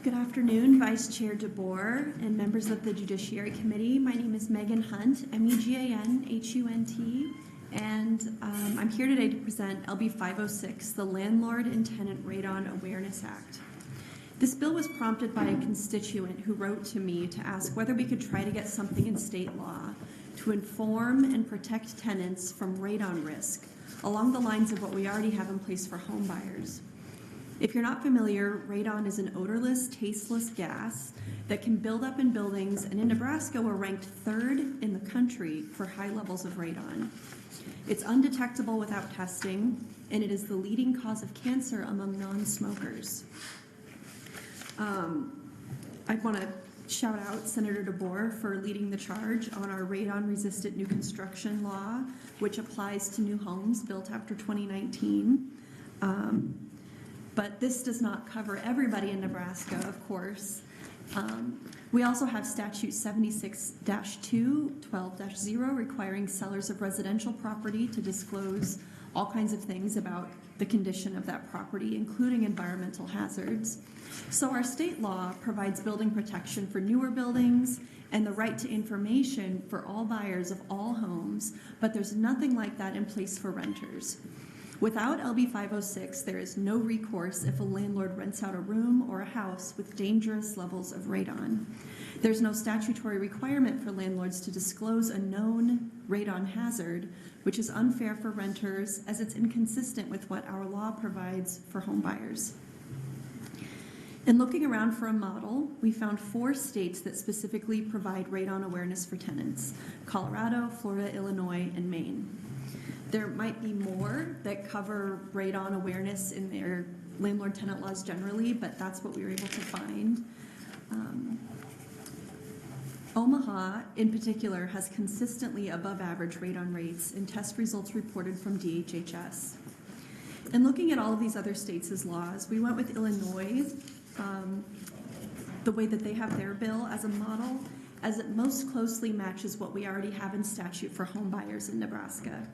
Good afternoon, Vice Chair DeBoer and members of the Judiciary Committee. My name is Megan Hunt, MEGANHUNT, and I'm here today to present LB506, the Landlord and Tenant Radon Awareness Act. This bill was prompted by a constituent who wrote to me to ask whether we could try to get something in state law to inform and protect tenants from radon risk along the lines of what we already have in place for home buyers. If you're not familiar, radon is an odorless, tasteless gas that can build up in buildings, and in Nebraska, we're ranked third in the country for high levels of radon. It's undetectable without testing, and it is the leading cause of cancer among non-smokers. I want to shout out Senator DeBoer for leading the charge on our radon-resistant new construction law, which applies to new homes built after 2019. But this does not cover everybody in Nebraska, of course. We also have statute 76-2, 12-0, requiring sellers of residential property to disclose all kinds of things about the condition of that property, including environmental hazards. So our state law provides building protection for newer buildings and the right to information for all buyers of all homes, but there's nothing like that in place for renters. Without LB506, there is no recourse if a landlord rents out a room or a house with dangerous levels of radon. There's no statutory requirement for landlords to disclose a known radon hazard, which is unfair for renters as it's inconsistent with what our law provides for home buyers. In looking around for a model, we found 4 states that specifically provide radon awareness for tenants: Colorado, Florida, Illinois, and Maine. There might be more that cover radon awareness in their landlord-tenant laws generally, but that's what we were able to find. Omaha, in particular, has consistently above average radon rates in test results reported from DHHS. In looking at all of these other states' laws, we went with Illinois, the way that they have their bill as a model, as it most closely matches what we already have in statute for home buyers in Nebraska.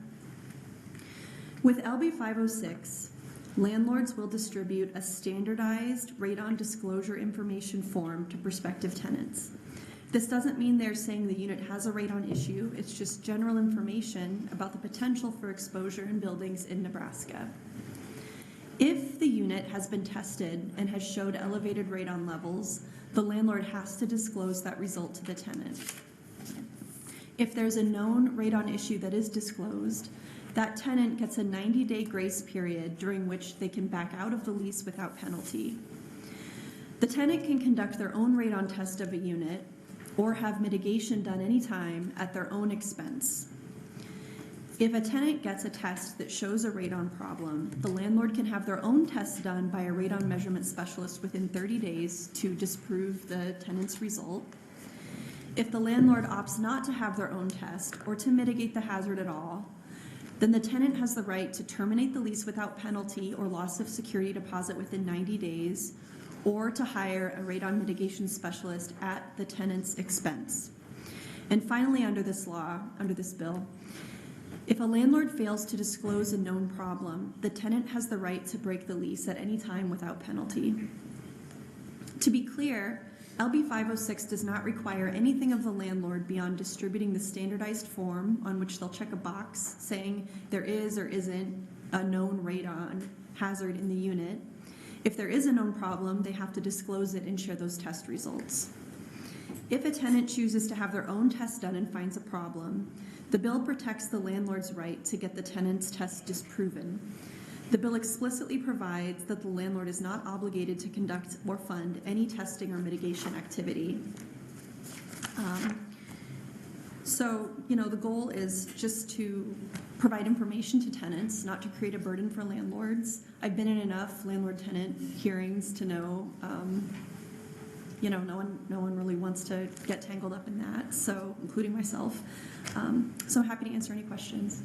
With LB506, landlords will distribute a standardized radon disclosure information form to prospective tenants. This doesn't mean they're saying the unit has a radon issue, it's just general information about the potential for exposure in buildings in Nebraska. If the unit has been tested and has showed elevated radon levels, the landlord has to disclose that result to the tenant. If there's a known radon issue that is disclosed, that tenant gets a 90-day grace period during which they can back out of the lease without penalty. The tenant can conduct their own radon test of a unit or have mitigation done anytime at their own expense. If a tenant gets a test that shows a radon problem, the landlord can have their own test done by a radon measurement specialist within 30 days to disprove the tenant's result. If the landlord opts not to have their own test or to mitigate the hazard at all, then the tenant has the right to terminate the lease without penalty or loss of security deposit within 90 days, or to hire a radon mitigation specialist at the tenant's expense. And finally, under this law, under this bill, if a landlord fails to disclose a known problem, the tenant has the right to break the lease at any time without penalty. To be clear, LB506 does not require anything of the landlord beyond distributing the standardized form on which they'll check a box saying there is or isn't a known radon hazard in the unit. If there is a known problem, they have to disclose it and share those test results. If a tenant chooses to have their own test done and finds a problem, the bill protects the landlord's right to get the tenant's test disproven. The bill explicitly provides that the landlord is not obligated to conduct or fund any testing or mitigation activity. The goal is just to provide information to tenants, not to create a burden for landlords. I've been in enough landlord-tenant hearings to know, no one really wants to get tangled up in that, so including myself. So I'm happy to answer any questions.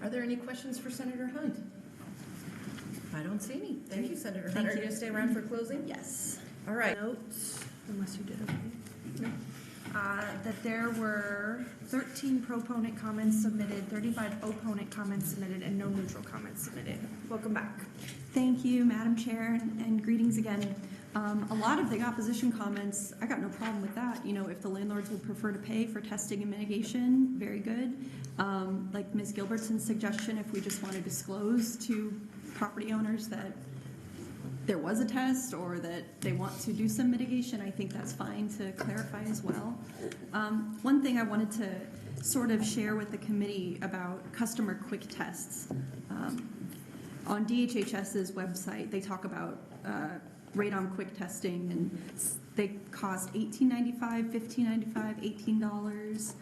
Are there any questions for Senator Hunt? I don't see any. Thank you, Senator Hunt. Are you going to stay around for closing? Yes. All right. Notes, unless you did it. No. That there were 13 proponent comments submitted, 35 opponent comments submitted, and no neutral comments submitted. Welcome back. Thank you, Madam Chair, and greetings again. A lot of the opposition comments, I got no problem with that. You know, if the landlords would prefer to pay for testing and mitigation, very good. Like Ms. Gilbertson's suggestion, if we just want to disclose to property owners that there was a test or that they want to do some mitigation, I think that's fine to clarify as well. One thing I wanted to sort of share with the committee about customer quick tests. On DHHS's website, they talk about radon quick testing, and they cost $18.95, $15.95, $18.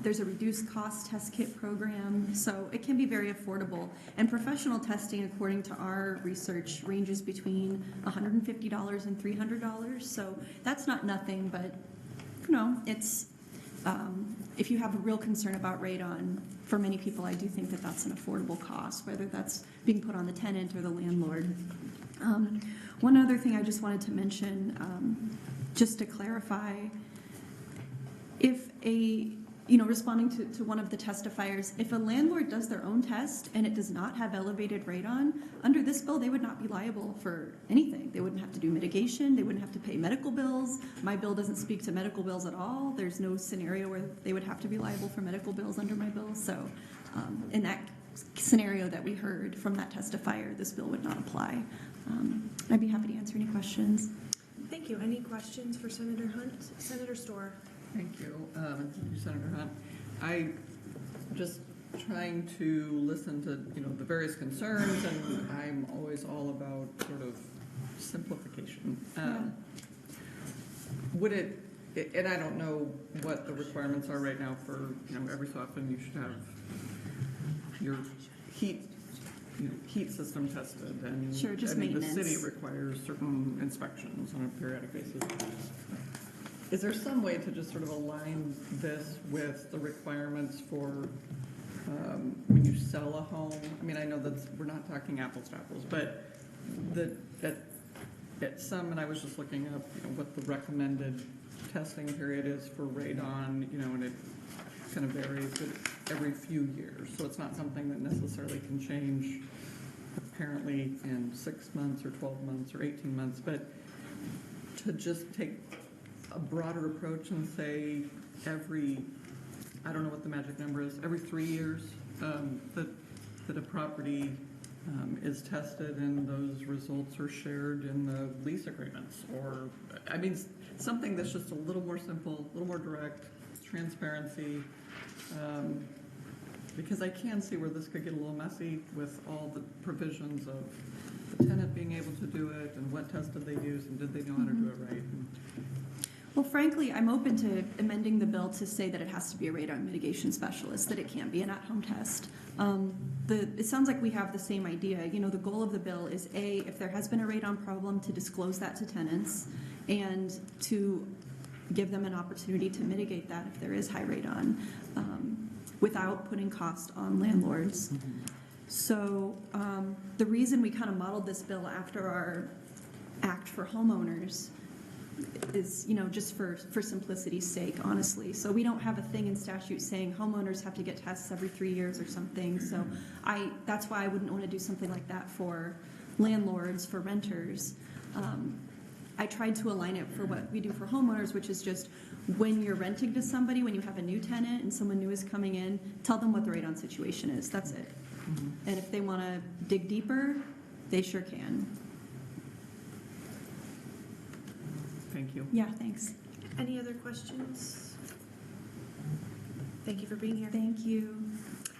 There's a reduced cost test kit program, so it can be very affordable. And professional testing, according to our research, ranges between $150 and $300. So that's not nothing, but you know, it's if you have a real concern about radon, for many people, I do think that that's an affordable cost, whether that's being put on the tenant or the landlord. One other thing I just wanted to mention, just to clarify, if responding to one of the testifiers, if a landlord does their own test and it does not have elevated radon, under this bill, they would not be liable for anything. They wouldn't have to do mitigation. They wouldn't have to pay medical bills. My bill doesn't speak to medical bills at all. There's no scenario where they would have to be liable for medical bills under my bill. So in that scenario that we heard from that testifier, this bill would not apply. I'd be happy to answer any questions. Thank you. Any questions for Senator Hunt? Senator Storr. Thank you. Thank you, Senator Hunt. I just trying to listen to the various concerns, and I'm always all about sort of simplification. Would it? And I don't know what the requirements are right now for every so often you should have your heat system tested, and sure, just maintenance. The city requires certain inspections on a periodic basis. Is there some way to just sort of align this with the requirements for when you sell a home? I mean, I know that we're not talking apples to apples, but at some, and I was just looking up, what the recommended testing period is for radon, and it kind of varies every few years. So it's not something that necessarily can change apparently in 6 months or 12 months or 18 months, but to just take a broader approach and say I don't know what the magic number is, every 3 years that a property is tested and those results are shared in the lease agreements, or I mean something that's just a little more simple, a little more direct, transparency, because I can see where this could get a little messy with all the provisions of the tenant being able to do it and what test did they use and did they know how to do it right. Well, frankly, I'm open to amending the bill to say that it has to be a radon mitigation specialist, that it can't be an at-home test. It sounds like we have the same idea. The goal of the bill is if there has been a radon problem, to disclose that to tenants and to give them an opportunity to mitigate that if there is high radon, without putting cost on landlords. Mm-hmm. So the reason we kind of modeled this bill after our act for homeowners is, just for simplicity's sake, honestly. So we don't have a thing in statute saying homeowners have to get tests every 3 years or something. So that's why I wouldn't want to do something like that for landlords, for renters. I tried to align it for what we do for homeowners, which is just when you're renting to somebody, when you have a new tenant and someone new is coming in, tell them what the radon situation is. That's it. Mm-hmm. And if they want to dig deeper, they sure can. Thank you. Yeah, thanks. Any other questions? Thank you for being here. Thank you.